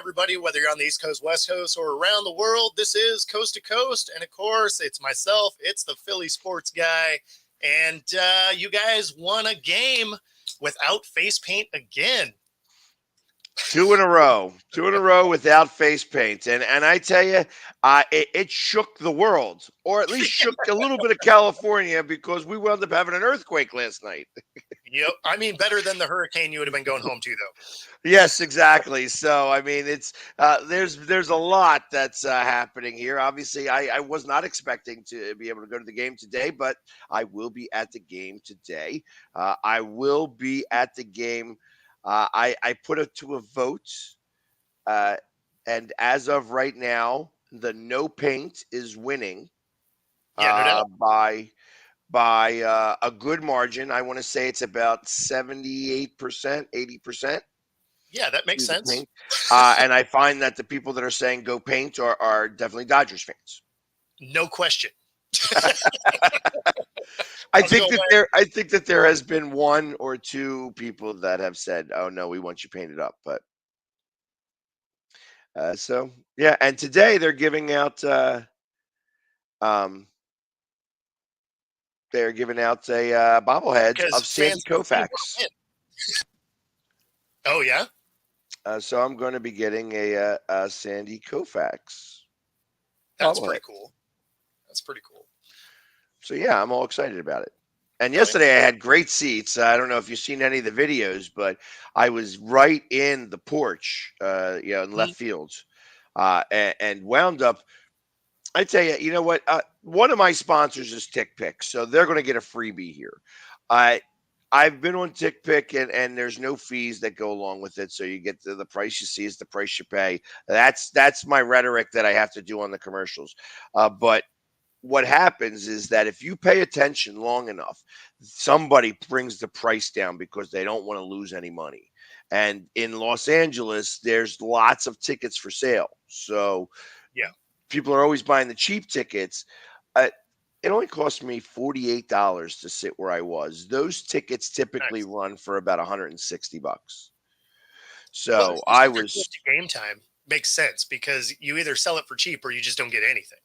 everybody, whether you're on the East Coast, West Coast, or around the world. This is Coast to Coast. And of course, it's myself. It's the Philly sports guy. And you guys won a game without face paint again. 2 in a row without face paint. And I tell you, it shook the world, or at least shook a little bit of California, because we wound up having an earthquake last night. Yep. I mean, better than the hurricane you would have been going home to, though. Yes, exactly. So, I mean, it's there's a lot that's happening here. Obviously, I was not expecting to be able to go to the game today, but I will be at the game today. I will be at the game. I put it to a vote, uh, and as of right now, the no paint is winning Yeah, no doubt. by a good margin. I want to say it's about 78%, 80%. Yeah, that makes The sense. paint. And I find that the people that are saying go paint are definitely Dodgers fans. No question. I think that there has been one or two people that have said, "Oh no, we want you painted up." But so yeah, and today um they're giving out a bobbleheads Because of Sandy fans want to see him Koufax. win. Oh, yeah? So I'm going to be getting a Sandy Koufax That's pretty bobblehead. cool. That's pretty cool. So yeah, I'm all excited about it. And Oh, yeah. yesterday I had great seats. I don't know if you've seen any of the videos, but I was right in the porch, in left field, and wound up. I tell you, you know what? One of my sponsors is TickPick, so they're going to get a freebie here. I I've been on TickPick, and there's no fees that go along with it, so you get the price you see is the price you pay. That's my rhetoric that I have to do on the commercials. But what happens is that if you pay attention long enough, somebody brings the price down because they don't want to lose any money. And in Los Angeles, there's lots of tickets for sale. So Yeah. people are always buying the cheap tickets. Uh, it only cost me $48 to sit where I was. Those tickets typically Nice. run for about $160. Well, So especially I if you're close was to game time, makes sense because you either sell it for cheap or you just don't get anything.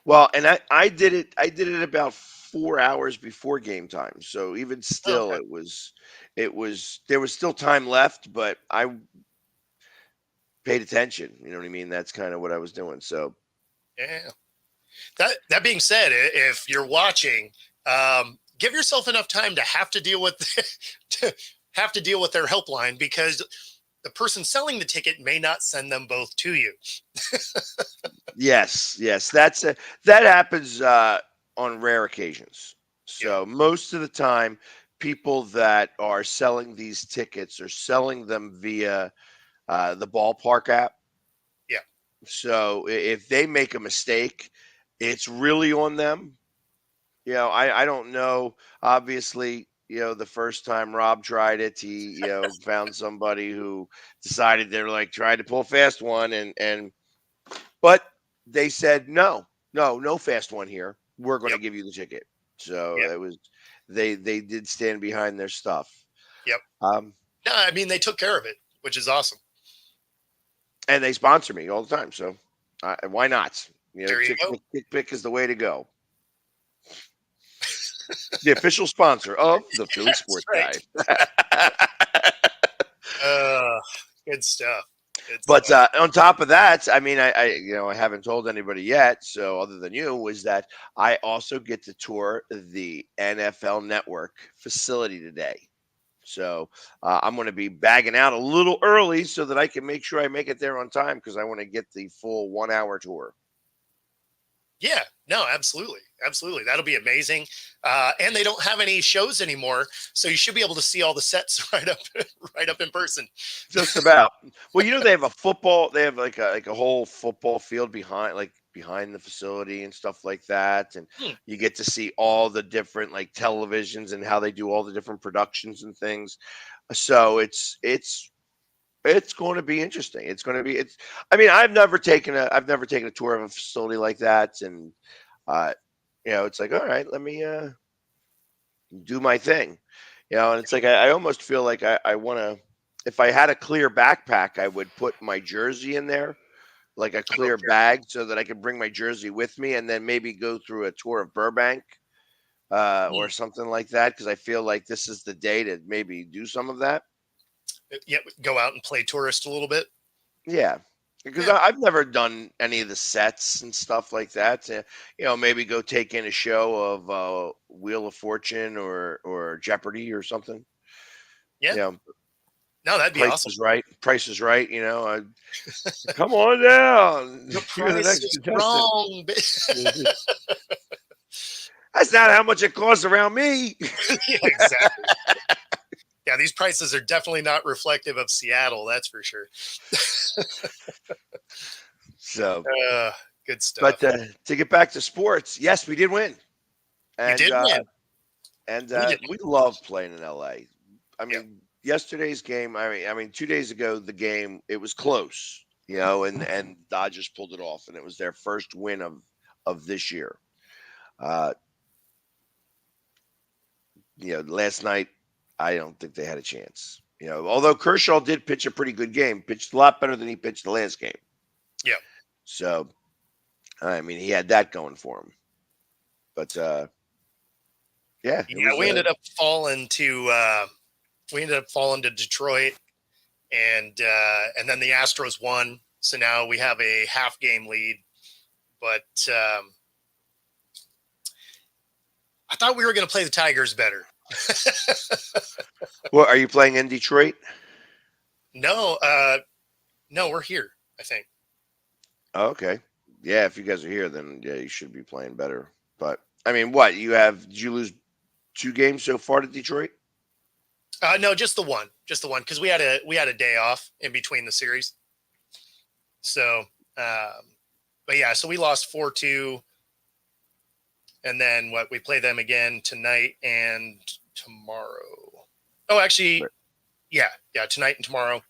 Well, and I did it. I did it about 4 hours before game time. So even Oh, still, okay. it was there was still time left, but I paid attention. You know what I mean? That's kind of what I was doing. So Yeah. That being said, if you're watching, give yourself enough time to have to deal with to have to deal with their helpline because the person selling the ticket may not send them both to you. yes, that happens on rare occasions. Yep. So most of the time, people that are selling these tickets are selling them via the ballpark app. Yeah. So if they make a mistake, it's really on them. I don't know. Obviously, the first time Rob tried it, he, found somebody who decided they're like trying to pull a fast one, but they said no, no, no fast one here. We're going to Yep. give you the ticket. So Yeah. it was they did stand behind their stuff. Yep. Um, No, I mean they took care of it, which is awesome. and they sponsor me all the time. So why not? There you go. TickPick is the way to go. The official sponsor of the Philly That's Sports right. Guy. Uh, good stuff. Good But stuff. on top of that, I mean, I haven't told anybody yet. So other than you, is that I also get to tour the NFL Network facility today. So I'm going to be bagging out a little early so that I can make sure I make it there on time because I want to get the full 1 hour tour. Yeah, no, absolutely. Absolutely. That'll be amazing. And they don't have any shows anymore. So you should be able to see all the sets right up in person. Just about. Well, they have a football. They have like a whole football field behind the facility and stuff like that, and Hmm. you get to see all the different like televisions and how they do all the different productions and things. So it's going to be interesting. It's going to be it's. I mean, I've never taken a tour of a facility like that, and uh, it's like, all right, let me do my thing. And it's like I almost feel like I want to. if I had a clear backpack, I would put my jersey in there, like a clear Okay. bag, so that I could bring my jersey with me, and then maybe go through a tour of Burbank or Hmm. something like that. Because I feel like this is the day to maybe do some of that. Yeah, go out and play tourist a little bit. Yeah, because Yeah. I've never done any of the sets and stuff like that. Maybe go take in a show of Wheel of Fortune or Jeopardy or something. Yeah. You know, No, that'd be Price awesome. is Right. Price is Right. Come on down. The You're the price next is contestant. wrong. That's not how much it costs around me. Yeah, exactly. Yeah, these prices are definitely not reflective of Seattle. That's for sure. So, Uh, Good but stuff. to get back to sports, yes, we did win, You and did win. We did. we love playing in LA. I Yeah. mean, yesterday's game. I mean, 2 days ago, the game it was close, and Dodgers pulled it off, and it was their first win of this year. Uh, Last night, I don't think they had a chance. Although Kershaw did pitch a pretty good game, pitched a lot better than he pitched the last game. Yeah. So, I mean, he had that going for him. But yeah, it Yeah, was. we ended up falling to Detroit, and then the Astros won. So now we have a half game lead. But I thought we were going to play the Tigers better. Well, are you playing in Detroit? No, no, we're here. I think. Oh, okay. Yeah, if you guys are here, then yeah, you should be playing better. But I mean, what you have? Did you lose 2 games so far to Detroit? No, just the one, because we had a day off in between the series. So, but yeah, so we lost 4-2, and then we play them again tonight and tomorrow. Oh, actually, Right. yeah, tonight and tomorrow,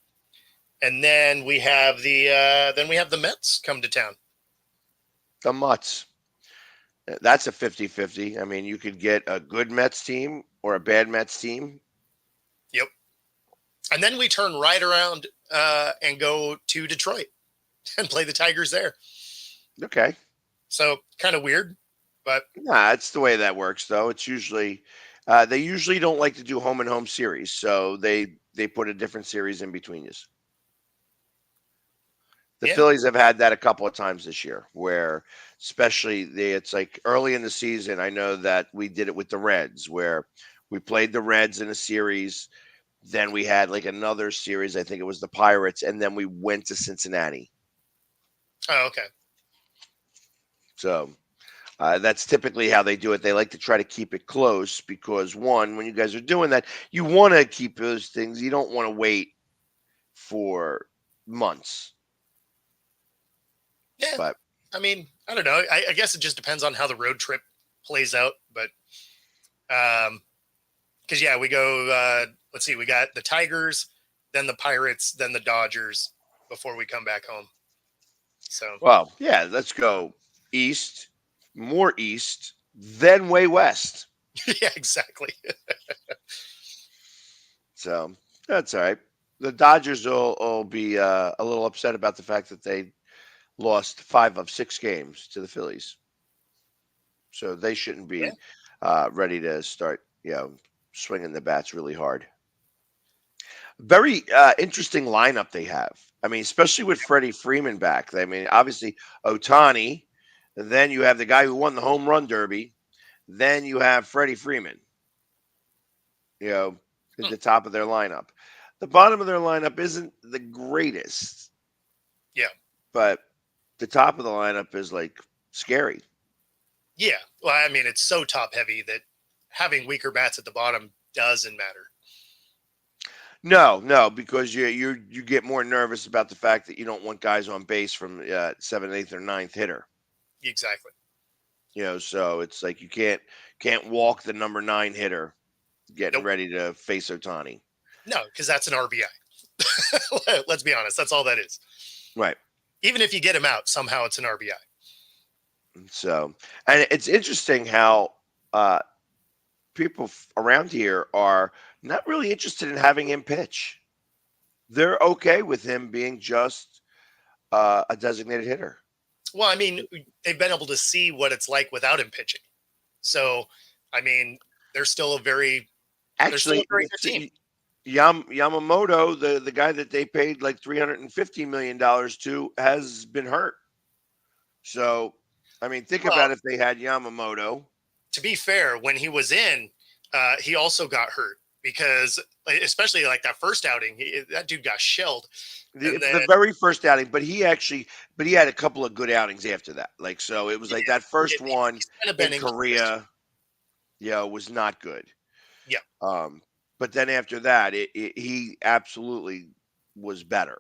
and then we have the Mets come to town. The Mutts. That's a 50-50. I mean, you could get a good Mets team or a bad Mets team. Yep, and then we turn right around and go to Detroit and play the Tigers there. Okay. So kind of weird, but Nah, it's the way that works, though. It's usually they usually don't like to do home and home series, so they put a different series in between you. The yeah. Phillies have had that a couple of times this year, where especially it's like early in the season. I know that we did it with the Reds, where we played the Reds in a series, then we had like another series. I think it was the Pirates, and then we went to Cincinnati. Oh, okay. So that's typically how they do it. They like to try to keep it close because, one, when you guys are doing that, you want to keep those things. You don't want to wait for months. Yeah. But I mean, I don't know. I guess it just depends on how the road trip plays out. But, because yeah, we go. Let's see, we got the Tigers, then the Pirates, then the Dodgers before we come back home. So, well, yeah, let's go east, more east, then way west. yeah, exactly. So that's all right. The Dodgers will be a little upset about the fact that they lost 5 of 6 games to the Phillies. So they shouldn't be ready to start, swinging the bats really hard. Very interesting lineup they have. I mean, especially with Freddie Freeman back. I mean, obviously Ohtani. Then you have the guy who won the home run derby. Then you have Freddie Freeman. At the top of their lineup. The bottom of their lineup isn't the greatest. Yeah. But the top of the lineup is like scary. Yeah. Well, I mean, it's so top heavy that having weaker bats at the bottom doesn't matter. No, because you get more nervous about the fact that you don't want guys on base from 7th, 8th, or 9th hitter. Exactly. So it's like you can't walk the number 9 hitter getting Nope. ready to face Ohtani. No, because that's an RBI. Let's be honest. That's all that is. Right. Even if you get him out, somehow it's an RBI. So, and it's interesting how people around here are not really interested in having him pitch. they're okay with him being just a designated hitter. Well, I mean, they've been able to see what it's like without him pitching. So, I mean, they're still they're still a Actually, very good team. Yamamoto, the guy that they paid like $350 million to, has been hurt. So, I mean, think Well, about if they had Yamamoto. to be fair, when he was in, he also got hurt because, especially like that first outing, that dude got shelled. And then, The very first outing, but he had a couple of good outings after that. Like, so it was yeah, like that first one he's kind of in been inconsistent. Korea, was not good. Yeah. But then after that, he absolutely was better.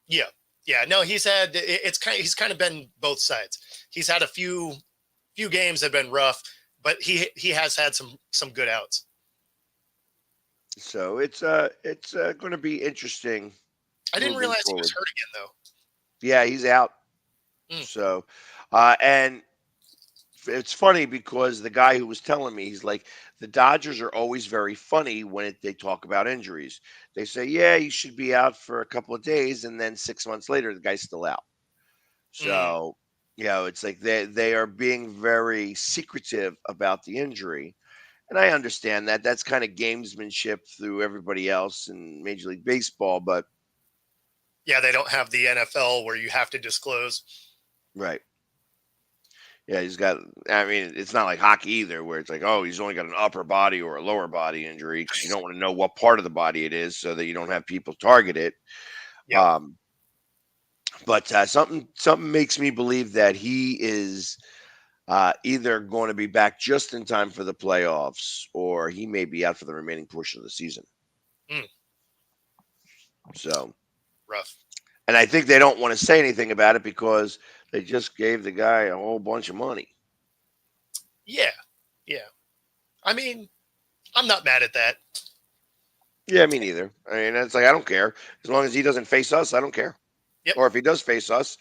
Yeah. Yeah. No, he's kind of been both sides. He's had a few games that have been rough, but he has had some good outs. So it's going to be interesting I didn't moving realize he was forward. hurt again though. Yeah, he's out. Mm. So, and it's funny because the guy who was telling me, he's like, the Dodgers are always very funny when they talk about injuries. They say, yeah, he should be out for a couple of days, and then 6 months later, the guy's still out. Mm. So, it's like they are being very secretive about the injury. And I understand that. That's kind of gamesmanship through everybody else in Major League Baseball, but Yeah, they don't have the NFL where you have to disclose. right. Yeah, he's got. I mean, it's not like hockey either, where it's like, oh, he's only got an upper body or a lower body injury, because you don't want to know what part of the body it is, so that you don't have people target it. Yeah. Um, but something makes me believe that he is either going to be back just in time for the playoffs, or he may be out for the remaining portion of the season. Mm. So, Rough. and I think they don't want to say anything about it because they just gave the guy a whole bunch of money. Yeah. Yeah. I mean, I'm not mad at that. Yeah, me neither. I mean, it's like, I don't care as long as he doesn't face us. I don't care. Yep. Or if he does face us,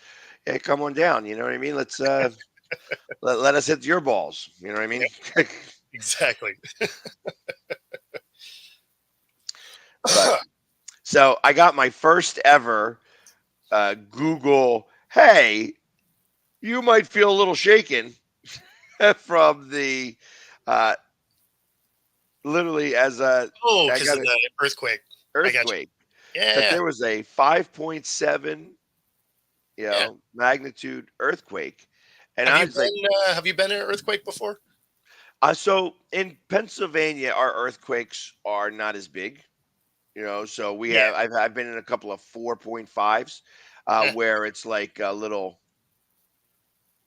hey, come on down. You know what I mean? Let's let us hit your balls. You know what I mean? Yep. Exactly. But so I got my first ever Google. Hey, you might feel a little shaken from the literally as a Oh, I because got of an the earthquake. I got you. earthquake, that Yeah. there was a 5.7 Yeah. magnitude earthquake. And I was like, Have you been in an earthquake before? so in Pennsylvania, our earthquakes are not as big, so Yeah. I've been in a couple of 4.5s, where it's like a little.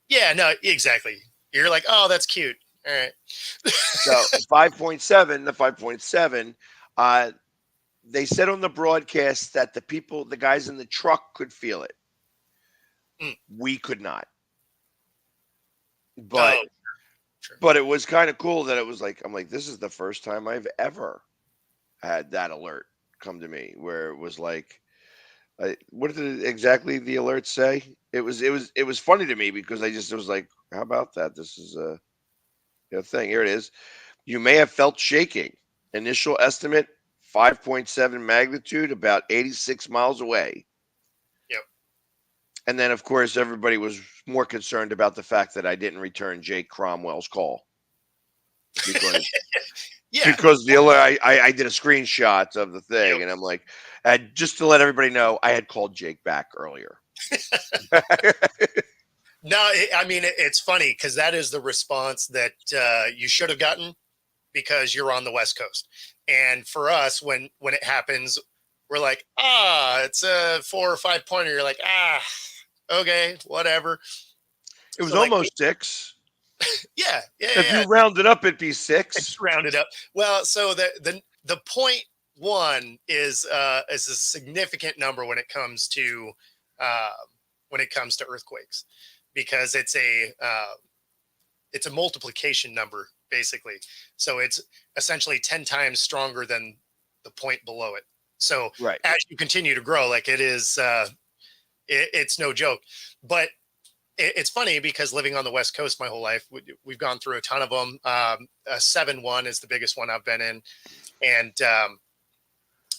Yeah, no, exactly. You're like, oh, that's cute. All right. So 5.7, the 5.7, they said on the broadcast that the guys in the truck could feel it. Mm. We could not. But Oh, sure. but it was kind of cool that it was like, I'm like, this is the first time I've ever had that alert come to me, where it was like, what did exactly the alert say? It was funny to me because it was like, how about that? This is a thing. Here it is. You may have felt shaking. Initial estimate 5.7 magnitude, about 86 miles away. Yep. And then, of course, everybody was more concerned about the fact that I didn't return Jake Cromwell's call because Yeah. the alert, I did a screenshot of the thing, Yep. and I'm like, just to let everybody know, I had called Jake back earlier. No, I mean, it's funny because that is the response that you should have gotten because you're on the West Coast. And for us, when it happens, we're like, it's a 4 or 5 pointer. You're like, okay, whatever. It was So like, almost 6. yeah. If you round it up, it'd be 6. It's rounded up. Well, so the point one is a significant number when it comes to earthquakes, because it's a multiplication number basically. So it's essentially 10 times stronger than the point below it. So Right. as you continue to grow, like it is, it's no joke. But it's funny because living on the West Coast my whole life, we've gone through a ton of them. A 7.1 is the biggest one I've been in, and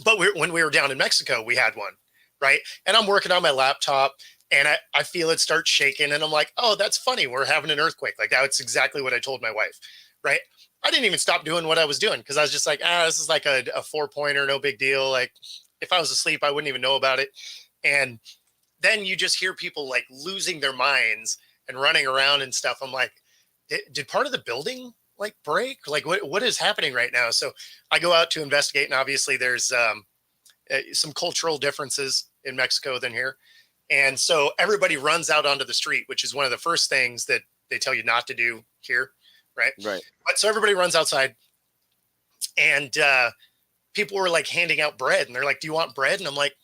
But when we were down in Mexico, we had one, right? And I'm working on my laptop and I feel it start shaking. And I'm like, oh, that's funny. We're having an earthquake. Like, that's exactly what I told my wife, right? I didn't even stop doing what I was doing because I was just like, this is like a 4-pointer, no big deal. Like, if I was asleep, I wouldn't even know about it. And then you just hear people like losing their minds and running around and stuff. I'm like, did part of the building like break? Like, what is happening right now? So I go out to investigate, and obviously there's some cultural differences in Mexico than here. And so everybody runs out onto the street, which is one of the first things that they tell you not to do here, right? Right. But so everybody runs outside, and people were like handing out bread, and they're like, "Do you want bread?" And I'm like,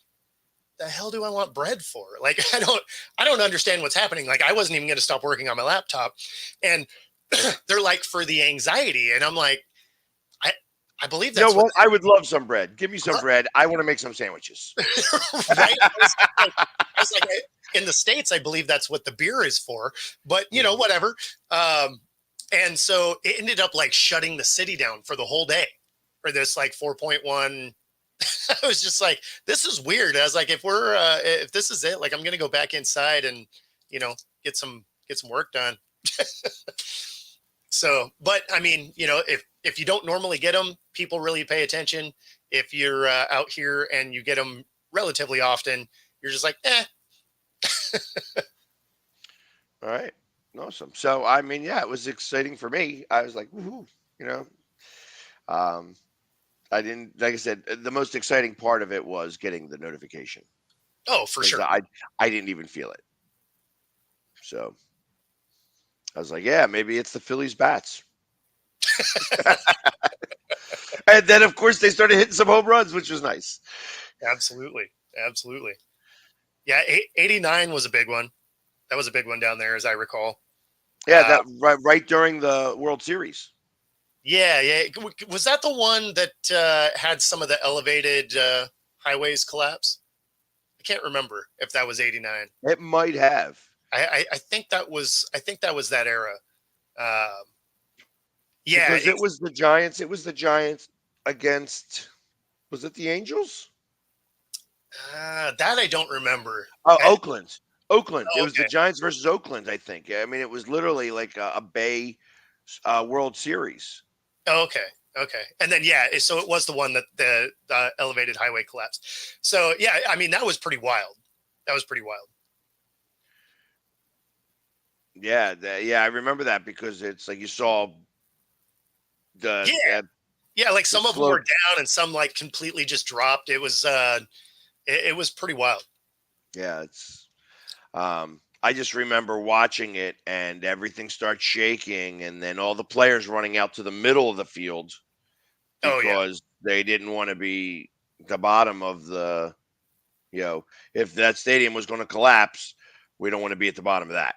"The hell do I want bread for?" Like, I don't understand what's happening. Like, I wasn't even going to stop working on my laptop, and they're like, for the anxiety, and I'm like, I I believe You know that's what what? I would love some bread. Give me some bread. I want to make some sandwiches. right? I was like, in the States, I believe that's what the beer is for, but whatever. And so it ended up like shutting the city down for the whole day for this like 4.1. I was just like, this is weird. I was like, if this is it, like, I'm gonna go back inside and you know get some work done. So, but I mean, if you don't normally get them, people really pay attention. If you're out here and you get them relatively often, you're just like, eh. All right. Awesome. So, I mean, yeah, it was exciting for me. I was like, woohoo, you know. Um, I didn't, like I said, the most exciting part of it was getting the notification Oh, for because sure. I didn't even feel it. So I was like, yeah, maybe it's the Phillies bats. And then, of course, they started hitting some home runs, which was nice. Absolutely, absolutely. Yeah, 89 was a big one. That was a big one down there, as I recall. Yeah, Uh, that right during the World Series. yeah, yeah. Was that the one that had some of the elevated highways collapse? I can't remember if that was 89. It might have. I think that was that era. Um, yeah, Because it was the Giants. It was the Giants against, was it the Angels? that I don't remember. Oh, I, Oakland. Oakland. It was the okay, Giants versus Oakland, I think. I mean, it was literally like a Bay World Series. okay, okay. And then yeah, so it was the one that the elevated highway collapsed. So yeah, I mean that was pretty wild. That was pretty wild. Yeah, yeah, I remember that because it's like you saw the Yeah, yeah. Like the some of them were slope. down and some like completely just dropped. It was pretty wild. Yeah, it's. I just remember watching it and everything starts shaking, and then all the players running out to the middle of the field Oh yeah, because they didn't want to be the bottom of the. If that stadium was going to collapse, we don't want to be at the bottom of that.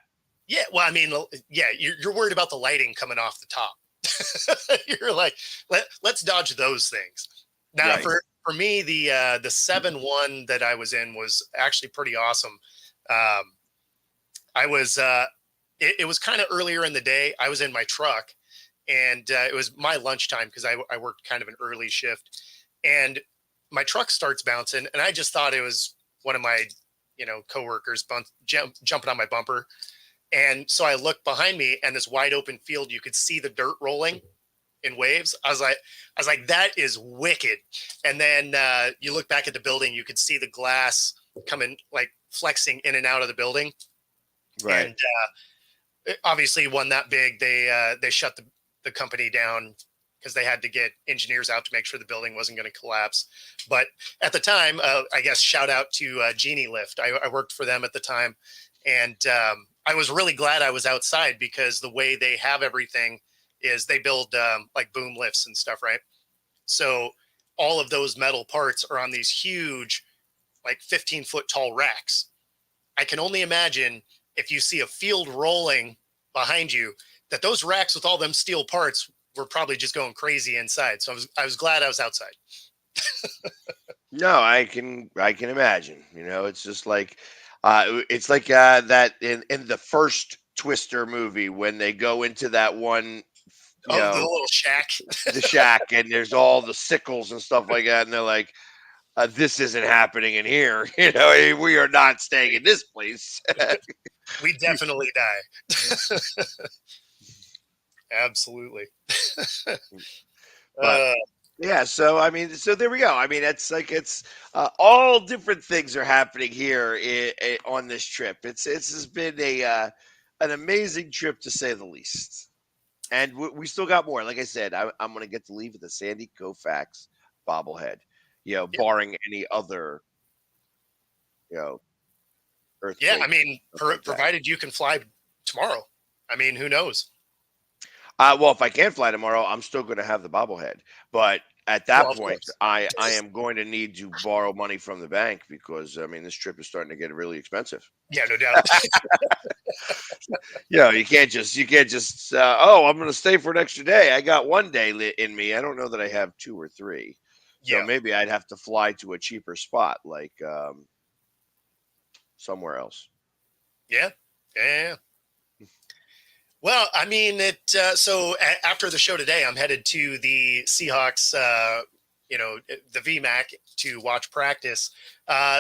yeah. Well, I mean, yeah. You're worried about the lighting coming off the top. You're like, let's dodge those things. Now, Right. for me, the 7-1 that I was in was actually pretty awesome. Um, I was it was kind of earlier in the day. I was in my truck, and it was my lunchtime because I worked kind of an early shift, and my truck starts bouncing, and I just thought it was one of my coworkers jumping on my bumper. And so I looked behind me, and this wide open field, you could see the dirt rolling in waves. I was like, that is wicked. And then you look back at the building, you could see the glass coming, like flexing in and out of the building. Right. And obviously, one that big, they shut the company down because they had to get engineers out to make sure the building wasn't going to collapse. But at the time, I guess shout out to Genie Lift. I worked for them at the time, and I was really glad I was outside because the way they have everything is they build like boom lifts and stuff, right? So all of those metal parts are on these huge, like 15-foot tall racks. I can only imagine if you see a field rolling behind you, that those racks with all them steel parts were probably just going crazy inside. So I was glad I was outside. No, I can imagine. It's just like it's like that in the first Twister movie when they go into that one, you Oh, the know, little shack. the shack and there's all the sickles and stuff like that, and they're like, this isn't happening in here. You know, we are not staying in this place. We definitely die. Absolutely. But uh, yeah, so I mean, so there we go. I mean, it's all different things are happening here on this trip. It's has been a an amazing trip to say the least, and we still got more. Like I said, I'm going to get to leave with the Sandy Koufax bobblehead. You know, yeah, barring any other you know yeah. I earthquake mean, stuff like that. provided you can fly tomorrow. I mean, who knows? Well, if I can fly tomorrow, I'm still going to have the bobblehead. But at Well, that of point, course. I am going to need to borrow money from the bank because I mean this trip is starting to get really expensive. Yeah, no doubt. You know, you can't just oh, I'm going to stay for an extra day. I got one day in me. I don't know that I have two or three. So Yeah, maybe I'd have to fly to a cheaper spot like somewhere else. yeah, yeah. Well, I mean, so after the show today, I'm headed to the Seahawks. The VMAC to watch practice.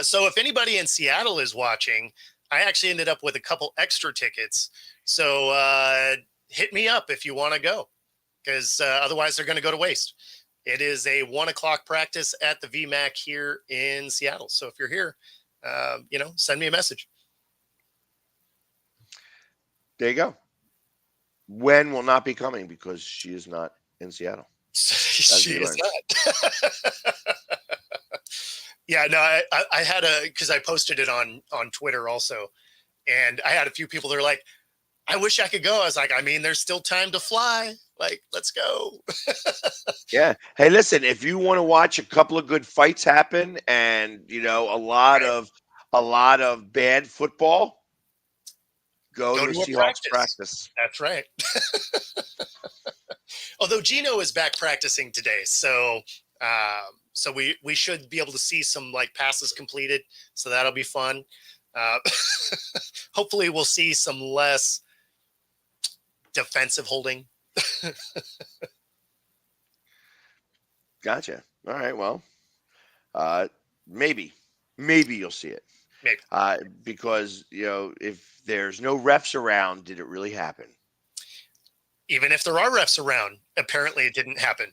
So if anybody in Seattle is watching, I actually ended up with a couple extra tickets. So hit me up if you want to go, because otherwise they're going to go to waste. It is a 1:00 practice at the VMAC here in Seattle. So if you're here, send me a message. There you go. Wen will not be coming because she is not in Seattle. As She we is learned. not. Yeah, no, I had because I posted it on Twitter also, and I had a few people that are like, I wish I could go. I was like, I mean, there's still time to fly. Like, let's go. Yeah. Hey, listen, if you want to watch a couple of good fights happen and, you know, Right. a lot of bad football, go Go to a to a Seahawks practice. practice. That's right. Although Gino is back practicing today, so we should be able to see some like passes completed. So that'll be fun. Uh, Hopefully, we'll see some less defensive holding. Gotcha. All right. Well, uh, maybe, maybe you'll see it. Maybe. Because, you know, if there's no refs around, did it really happen? Even if there are refs around, apparently it didn't happen.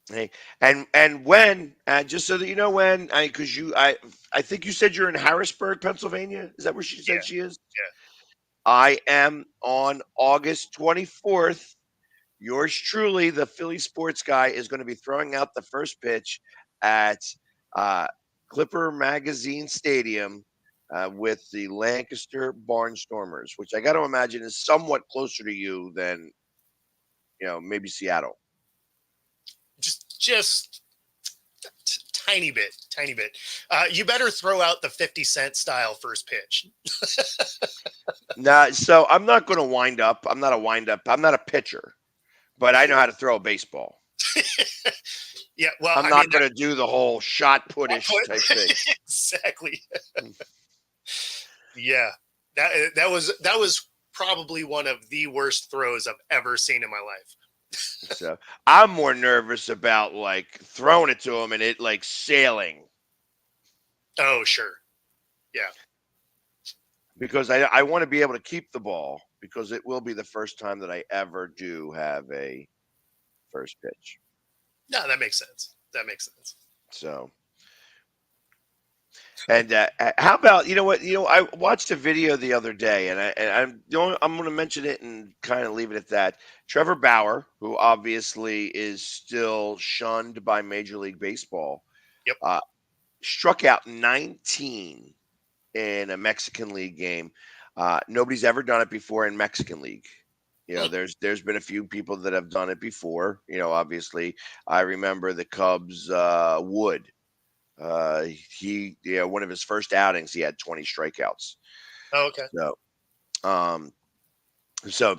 Hey, and when, just so that you know when, because I think you said you're in Harrisburg, Pennsylvania. Is that where she Yeah, said she is? yeah. I am on August 24th. Yours truly, the Philly sports guy, is going to be throwing out the first pitch at uh, Clipper Magazine Stadium with the Lancaster Barnstormers, which I got to imagine is somewhat closer to you than, you know, maybe Seattle. Just tiny bit, tiny bit. You better throw out the 50 Cent style first pitch. Nah, so I'm not going to wind up. I'm not a wind up. I'm not a pitcher, but I know how to throw a baseball. Yeah, well, I'm I mean, not going to do the whole shot putish type thing. exactly. Yeah, that was probably one of the worst throws I've ever seen in my life. So I'm more nervous about like throwing it to him and it like sailing Oh, sure. Yeah. because I want to be able to keep the ball because it will be the first time that I ever do have a first pitch. No, that makes sense. That makes sense. So, and how about I watched a video the other day, I'm going to mention it and kind of leave it at that. Trevor Bauer, who obviously is still shunned by Major League Baseball, Yep. struck out 19 in a Mexican League game. Nobody's ever done it before in Mexican League. You know, there's been a few people that have done it before. You know, obviously, I remember the Cubs Wood. One of his first outings, he had 20 strikeouts. Oh, okay.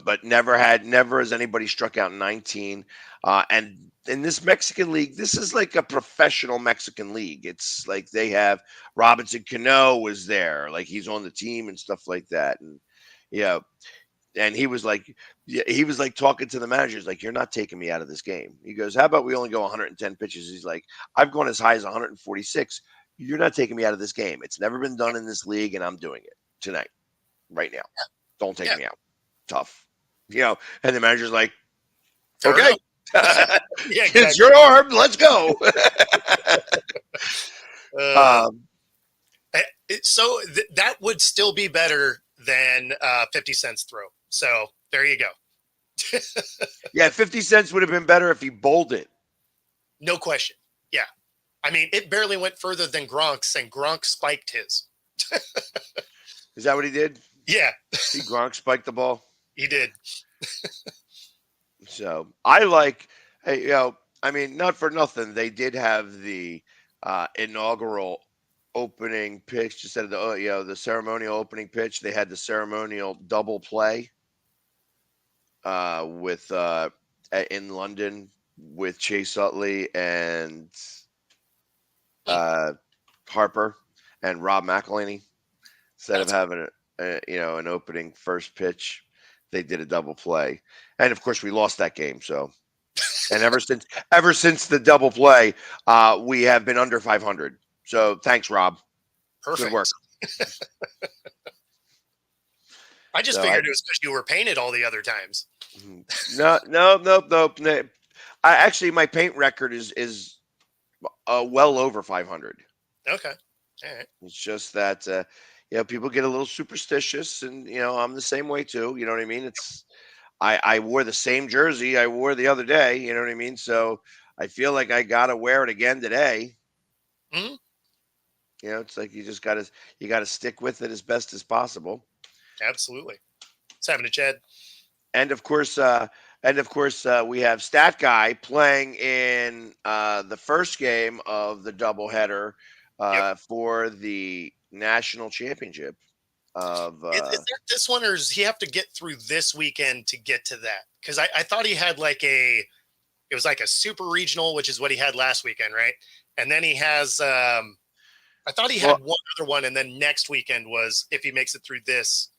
But never has anybody struck out 19. And in this Mexican league, this is like a professional Mexican league. It's like they have Robinson Cano was there, like he's on the team and stuff like that. And, you know, And he was like, yeah, he was like talking to the managers, like, "You're not taking me out of this game." He goes, "How about we only go 110 pitches?" He's like, "I've gone as high as 146. You're not taking me out of this game. It's never been done in this league, and I'm doing it tonight, right now. Don't take Yeah. me out. Tough." And the manager's like, Fair "Okay, enough. Yeah, it's exactly. your arm. Let's go." Uh, um, so that would still be better than 50 cents throw. So there you go. yeah, 50 cents would have been better if he bowled it. No question. Yeah. I mean, it barely went further than Gronk's, and Gronk spiked his. Is that what he did? Yeah, He Gronk spiked the ball. he did. So I like, hey, I mean, not for nothing, they did have the inaugural opening pitch instead of the ceremonial opening pitch. They had the ceremonial double play with in London with Chase Utley and Harper and Rob McElhenney. Instead of having an opening first pitch, they did a double play, and of course we lost that game. So, and ever since the double play, we have been under 500. So thanks, Rob. Perfect. Good work. I just figured it was because you were painted all the other times. No. Actually, my paint record is well over 500. Okay. All right. It's just that people get a little superstitious, and I'm the same way too. You know what I mean? I wore the same jersey I wore the other day. You know what I mean? So I feel like I gotta wear it again today. Mm-hmm. It's like you gotta stick with it as best as possible. Absolutely. What's happening, Chad? And of course, we have Stat Guy playing in the first game of the doubleheader for the national championship. Is that this one, or does he have to get through this weekend to get to that? Because I thought he had it was like a super regional, which is what he had last weekend, right? And then he has, I thought he had one other one, and then next weekend was if he makes it through this.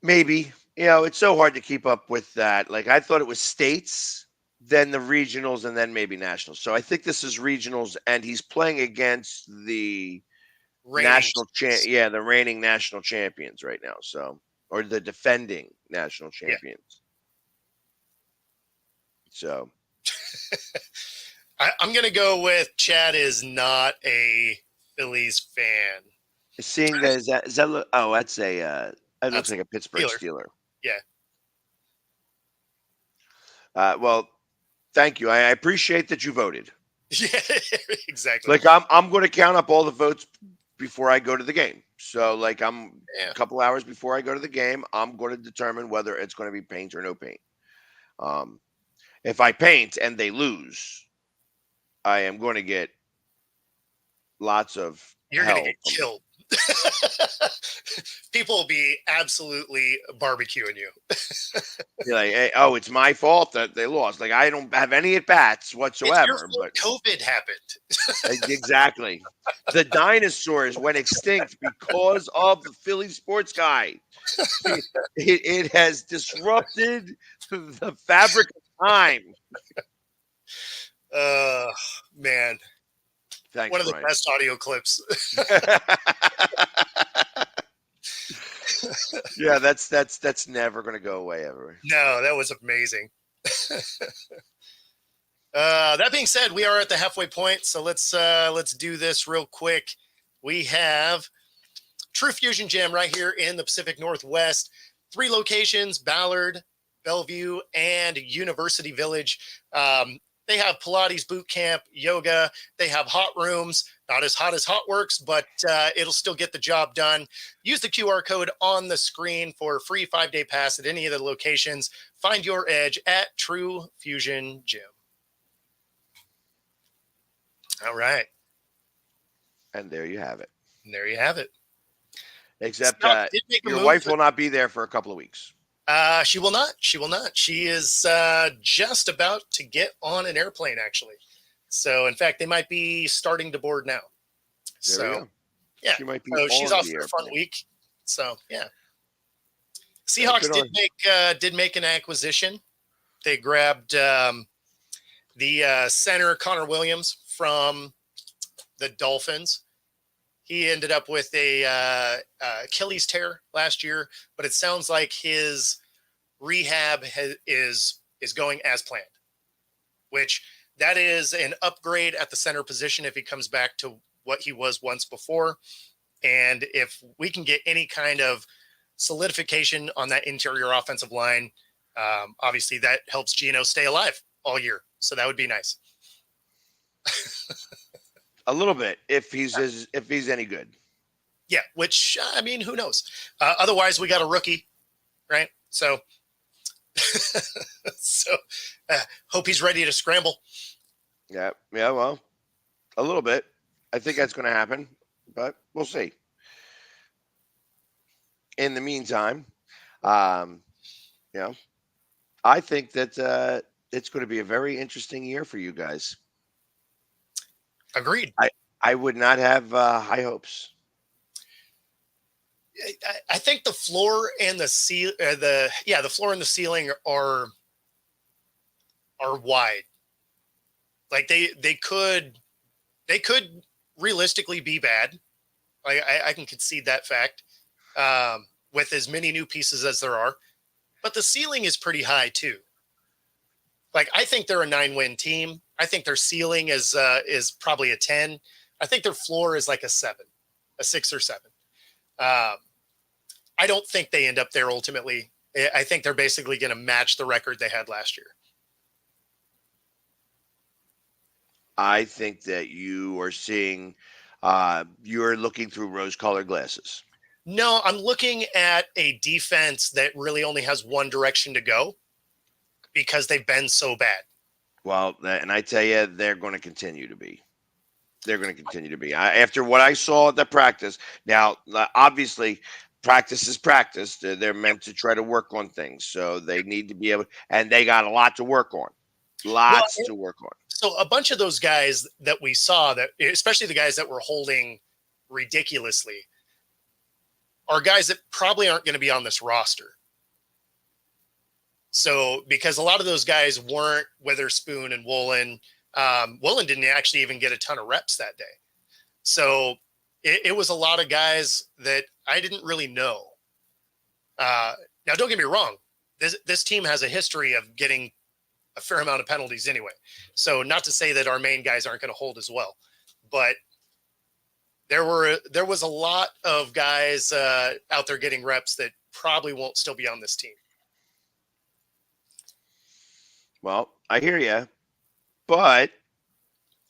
Maybe. It's so hard to keep up with that. Like, I thought it was states, then the regionals, and then maybe nationals. So I think this is regionals, and he's playing against the the reigning national champions right now. So, or the defending national champions. So I'm going to go with Chad is not a Phillies fan. Seeing that, is that oh, that's it looks like a Pittsburgh Steeler. Yeah. Well, thank you. I appreciate that you voted. Yeah, exactly. Like, I'm going to count up all the votes before I go to the game. So, like, a couple hours before I go to the game, I'm going to determine whether it's going to be paint or no paint. If I paint and they lose, I am going to get lots of You're going to get killed. People will be absolutely barbecuing you. You're like, hey, oh, it's my fault that they lost. Like, I don't have any at bats whatsoever. But COVID happened. Exactly. The dinosaurs went extinct because of the Philly sports guy. It has disrupted the fabric of time. Man. Thanks, one of Brian. The best audio clips. Yeah, that's never going to go away ever. No, that was amazing. That being said, we are at the halfway point, so let's do this real quick. We have True Fusion Gym right here in the Pacific Northwest. 3 locations: Ballard, Bellevue, and University Village. They have Pilates boot camp, yoga. They have hot rooms, not as hot as HotWorks, but it'll still get the job done. Use the QR code on the screen for a free 5-day pass at any of the locations. Find your edge at True Fusion Gym. All right. And there you have it. Except your wife will not be there for a couple of weeks. She will not. She is just about to get on an airplane, actually. So, in fact, they might be starting to board now. Yeah. She might be. So she's off for a fun week. So, yeah. Seahawks Good on. did make an acquisition. They grabbed the center Connor Williams from the Dolphins. He ended up with a Achilles tear last year, but it sounds like his rehab is going as planned, which that is an upgrade at the center position if he comes back to what he was once before. And if we can get any kind of solidification on that interior offensive line, obviously that helps Geno stay alive all year. So that would be nice. A little bit, if he's any good. Yeah, which, I mean, who knows? Otherwise, we got a rookie, right? So, hope he's ready to scramble. Yeah, well, a little bit. I think that's going to happen, but we'll see. In the meantime, I think that it's going to be a very interesting year for you guys. Agreed. I would not have high hopes. I think the floor and the floor and the ceiling are wide. Like they could realistically be bad. I can concede that fact with as many new pieces as there are, but the ceiling is pretty high too. Like I think they're a 9-win team. I think their ceiling is probably a 10. I think their floor is like a 7, a 6 or 7. I don't think they end up there ultimately. I think they're basically going to match the record they had last year. I think that you are seeing, you're looking through rose-colored glasses. No, I'm looking at a defense that really only has one direction to go because they've been so bad. Well, and I tell you, they're going to continue to be. They're going to continue to be. After what I saw at the practice, now, obviously, practice is practice. They're meant to try to work on things. So they need to be able, and they got a lot to work on. Lots to work on. So a bunch of those guys that we saw, that especially the guys that were holding ridiculously, are guys that probably aren't going to be on this roster. So because a lot of those guys weren't Witherspoon and Woolen. Woolen didn't actually even get a ton of reps that day. So it was a lot of guys that I didn't really know. Now, don't get me wrong. This team has a history of getting a fair amount of penalties anyway. So not to say that our main guys aren't going to hold as well, but there was a lot of guys out there getting reps that probably won't still be on this team. Well, I hear you, but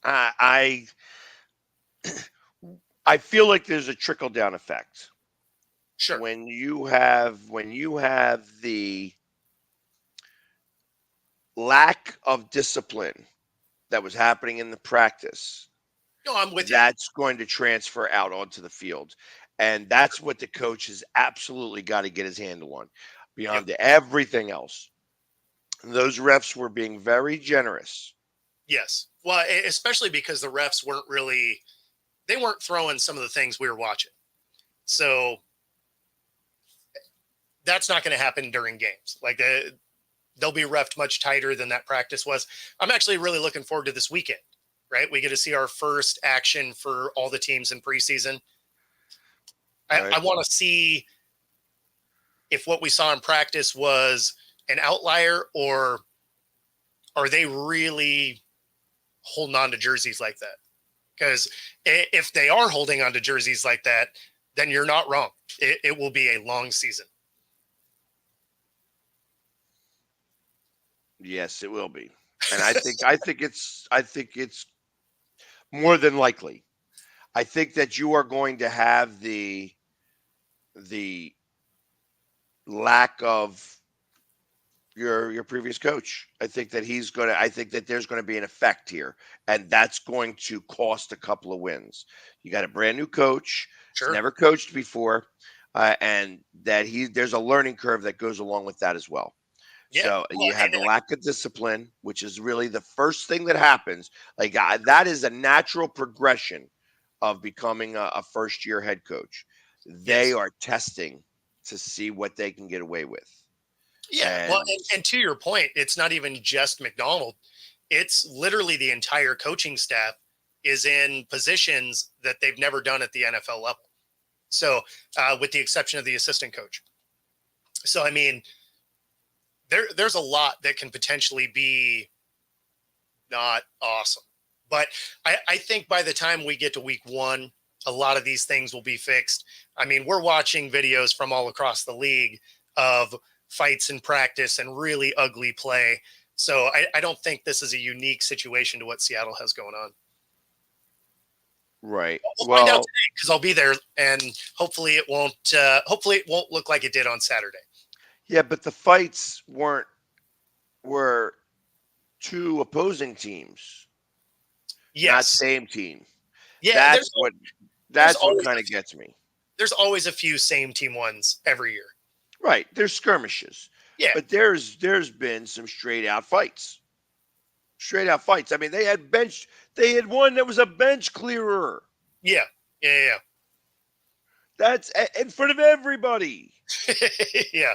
I feel like there's a trickle down effect. Sure. When you have the lack of discipline that was happening in the practice, no, I'm with you. That's going to transfer out onto the field, and that's what the coach has absolutely got to get his handle on, beyond everything else. Those refs were being very generous. Yes. Well, especially because the refs weren't throwing some of the things we were watching. So that's not going to happen during games. Like they'll be reffed much tighter than that practice was. I'm actually really looking forward to this weekend, right? We get to see our first action for all the teams in preseason. I want to see if what we saw in practice was an outlier, or are they really holding on to jerseys like that? Because if they are holding on to jerseys like that, then you're not wrong. It will be a long season. Yes, it will be. And I think it's more than likely. I think that you are going to have the lack of your previous coach. I think that there's going to be an effect here, and that's going to cost a couple of wins. You got a brand new coach, Sure. Never coached before, and that there's a learning curve that goes along with that as well. Yeah. So you have the lack of discipline, which is really the first thing that happens. Like that is a natural progression of becoming a first-year head coach. They are testing to see what they can get away with. Yeah. Well, And and to your point, it's not even just McDonald. It's literally the entire coaching staff is in positions that they've never done at the NFL level. So, with the exception of the assistant coach. So, I mean, there's a lot that can potentially be not awesome. But I think by the time we get to week one, a lot of these things will be fixed. I mean, we're watching videos from all across the league of fights in practice and really ugly play. So I don't think this is a unique situation to what Seattle has going on. right. We'll find out Well, today because I'll be there, and hopefully it won't. Hopefully it won't look like it did on Saturday. yeah, but the fights were two opposing teams, not Yes, same team. yeah. That's what Always kind of gets me. there's always a few same team ones every year. Right. There's skirmishes. Yeah, But there's been some straight out fights. Straight out fights. I mean, they had one that was a bench clearer. yeah, yeah, That's in front of everybody. yeah, yeah,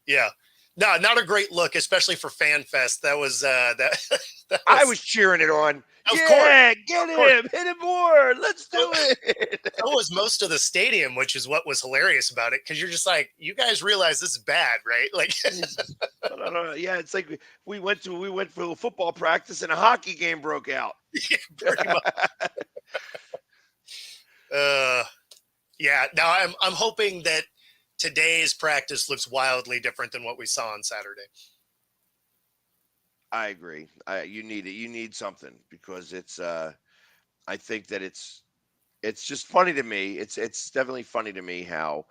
yeah. No, not a great look, especially for FanFest. That was that I was cheering it on. Of Yeah, get course. him, hit him more. Let's do it. so was most of the stadium, which is what was hilarious about it, because you're just like, you guys realize this is bad, right? Like, No. Yeah, it's like we went for a football practice and a hockey game broke out. pretty much. Yeah. Now I'm hoping that today's practice looks wildly different than what we saw on Saturday. I agree. You need it. You need something because it's. I think that it's just funny to me. It's definitely funny to me how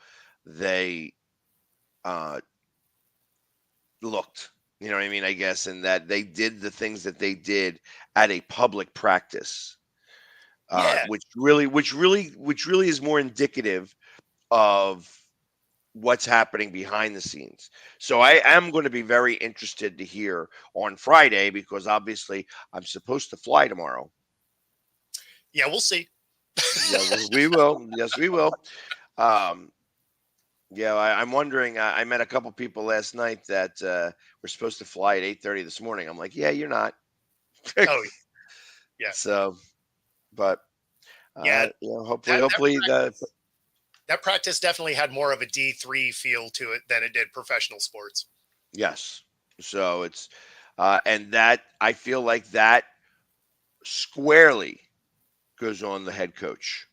they uh, looked. You know what I mean? I guess, and that they did the things that they did at a public practice, Yeah. which really is more indicative of what's happening behind the scenes. So I am going to be very interested to hear on Friday because obviously I'm supposed to fly tomorrow. Yeah, we'll see. Yeah, we will. Yes, we will. Um, yeah, I'm wondering. I met a couple people last night that were supposed to fly at 8:30 this morning. I'm like, yeah, you're not. Oh, yeah. So, but Yeah. hopefully, That, that, hopefully practice, that practice definitely had more of a D3 feel to it than it did professional sports. yes. So it's and that I feel like that squarely goes on the head coach.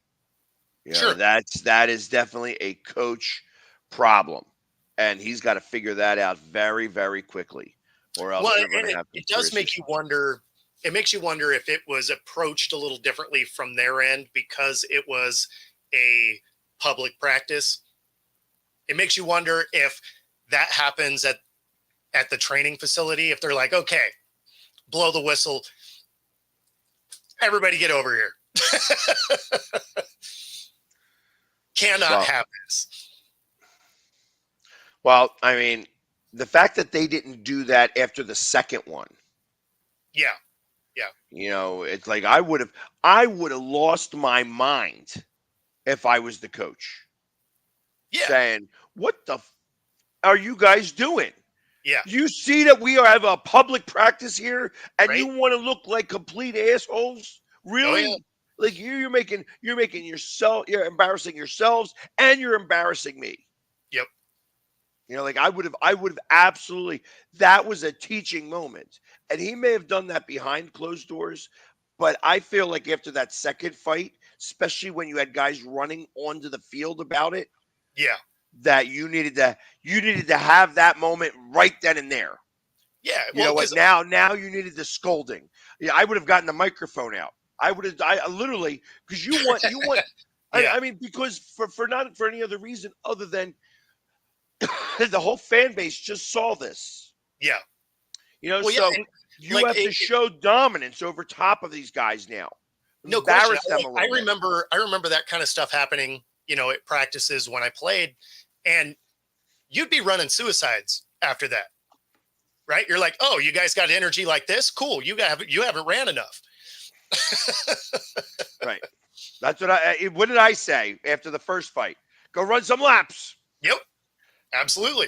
You know, Sure. that is definitely a coach problem, and he's got to figure that out very, very quickly, or else Well, they're going and to have some it does serious make you issues. wonder. It makes you wonder if it was approached a little differently from their end because it was a public practice. It makes you wonder if that happens at the training facility. If they're like, okay, blow the whistle, everybody get over here. Cannot Well, have this. well, I mean, the fact that they didn't do that after the second one, Yeah, it's like I would have lost my mind if I was the coach, yeah, saying, "What the are you guys doing? yeah. You see that we have a public practice here, and you Right? want to look like complete assholes? Oh yeah, Really? Like you're making yourself, you're embarrassing yourselves, and you're embarrassing me. yep, Like I would have absolutely. That was a teaching moment, and he may have done that behind closed doors, but I feel like after that second fight, especially when you had guys running onto the field about it, yeah, that you needed to have that moment right then and there. yeah. You Well, know what? because Now you needed the scolding. Yeah, I would have gotten the microphone out. I literally because you want. yeah, I mean, because for not for any other reason other than the whole fan base just saw this. yeah. Well, yeah, So and you like have to show dominance over top of these guys now. no question. Embarrass them a I little bit. remember that kind of stuff happening. At practices when I played, and you'd be running suicides after that, right? You're like, oh, you guys got energy like this? Cool. You haven't ran enough. Right. That's what did I say after the first fight? Go run some laps. Yep. Absolutely.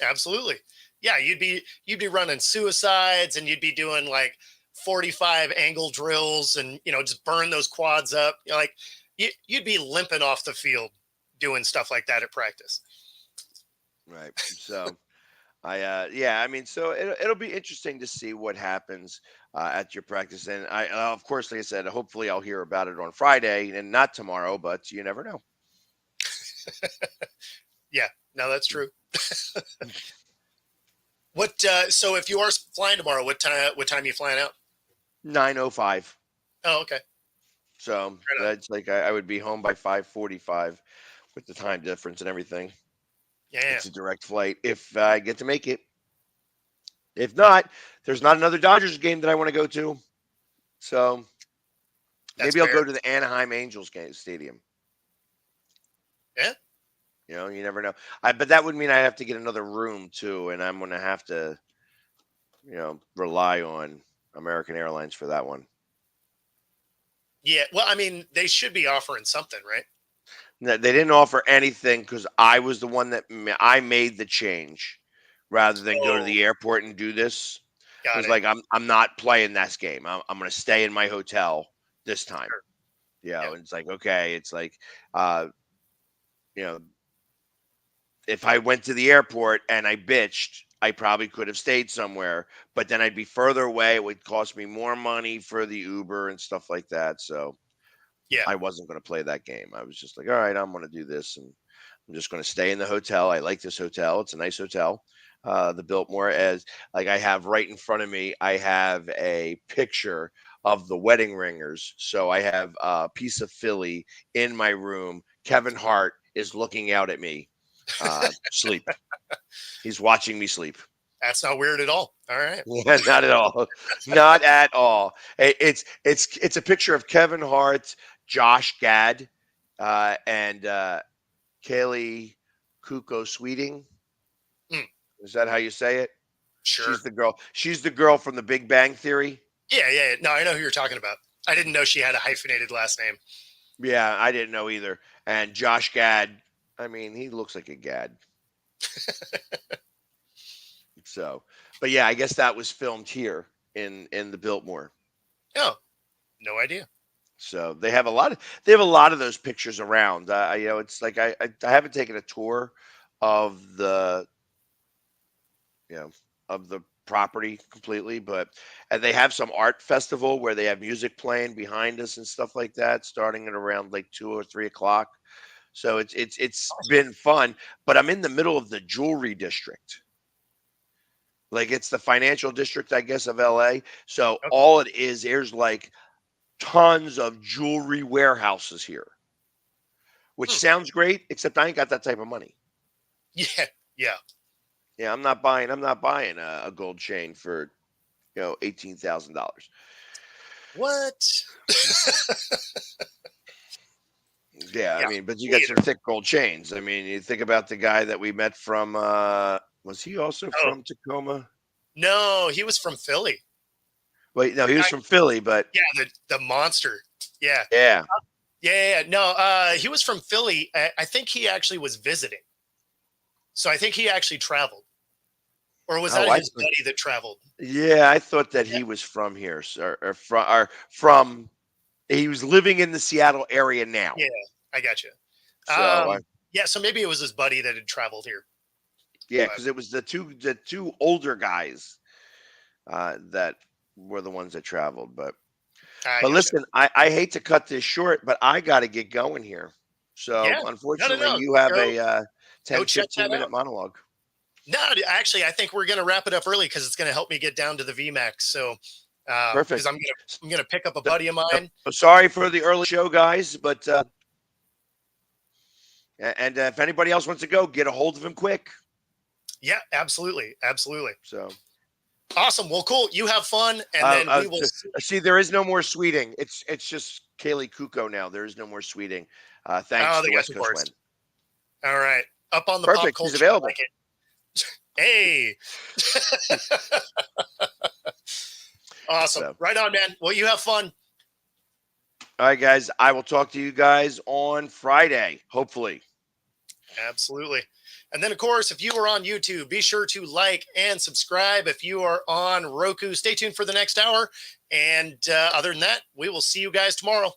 Absolutely. Yeah, you'd be running suicides and you'd be doing like 45 angle drills and just burn those quads up. Like you'd be limping off the field doing stuff like that at practice. Right. So yeah, I mean, so it'll be interesting to see what happens at your practice. And of course, like I said, hopefully I'll hear about it on Friday and not tomorrow, but you never know. Yeah, no, that's true. What so if you are flying tomorrow, what time are you flying out? 9:05. Oh, okay. So Right on. that's like I would be home by 5:45 with the time difference and everything. Yeah, It's a direct flight if I get to make it. If not, there's not another Dodgers game that I want to go to. So that's maybe I'll fair. go to the Anaheim Angels game stadium. Yeah. You never know. But that would mean I have to get another room too, and I'm gonna have to, rely on American Airlines for that one. Yeah. Well, I mean, they should be offering something, right? No, they didn't offer anything because I was the one that I made the change rather than go to Oh, the airport and do this. It got was it. like I'm not playing this game. I'm gonna stay in my hotel this time. Sure. Yeah. And it's like okay, it's like uh, you know, if I went to the airport and I bitched, I probably could have stayed somewhere, but then I'd be further away. It would cost me more money for the Uber and stuff like that. So Yeah. I wasn't going to play that game. I was just like, all right, I'm going to do this, and I'm just going to stay in the hotel. I like this hotel; it's a nice hotel. The Biltmore, as like I have right in front of me, I have a picture of the wedding ringers. So I have a piece of Philly in my room. Kevin Hart is looking out at me, sleep. He's watching me sleep. That's not weird at all. All right. Yeah, not at all. Not at all. It's a picture of Kevin Hart, Josh Gad, and Kaylee Kuko Sweeting. Hmm. Is that how you say it? Sure. She's the girl. She's the girl from The Big Bang Theory. Yeah, yeah. No, I know who you're talking about. I didn't know she had a hyphenated last name. Yeah, I didn't know either. And Josh Gad. I mean, he looks like a Gad. So, but yeah, I guess that was filmed here in the Biltmore. Oh, no idea. So they have a lot of those pictures around. It's like I haven't taken a tour of the you know of the property completely, but and they have some art festival where they have music playing behind us and stuff like that, starting at around like 2 or 3 o'clock. So it's Awesome. been fun, but I'm in the middle of the jewelry district. Like it's the financial district, I guess, of LA. So Okay. all it is, there's like tons of jewelry warehouses here, which Hmm. sounds great, except I ain't got that type of money. Yeah, yeah. Yeah, I'm not buying a gold chain for $18,000. What? Yeah, I Yeah, mean, but you me got some either. thick gold chains. I mean, you think about the guy that we met from was he also Oh, from Tacoma? no, he was from Philly. Wait, no, The he was guy, from Philly, but yeah, the monster. Yeah. yeah. Yeah, yeah, yeah. No, he was from Philly. I think he actually was visiting. So I think he actually traveled. Or was Oh, that I his buddy that traveled? yeah, I thought that Yeah, he was from here, sir, or from he was living in the Seattle area now. yeah, I got you. So Yeah, so maybe it was his buddy that had traveled here. yeah, But because it was the two older guys that were the ones that traveled. But I but got you. listen, I hate to cut this short, but I got to get going here. So Yeah, no, no, unfortunately, no. you have Go, a go 10, check 15 that minute out. monologue. No, actually, I think we're gonna wrap it up early because it's gonna help me get down to the VMAX. So, because Perfect. I'm gonna pick up a So, buddy of mine. sorry for the early show, guys, but and if anybody else wants to go, get a hold of him quick. Yeah, absolutely, absolutely. So Awesome. Well, cool. You have fun, and then we will see. see, there is no more sweeting. It's just Kaylee Kuko now. There is no more sweeting. Thanks Oh, to they got West Coast Wind. divorced. All right. Up on the pop Perfect. He's culture. I available. like it. Hey. Awesome. So, Right on, man. Well, you have fun. all right, guys. I will talk to you guys on Friday, hopefully. Absolutely. And then, of course, if you are on YouTube, be sure to like and subscribe. If you are on Roku, stay tuned for the next hour. And other than that, we will see you guys tomorrow.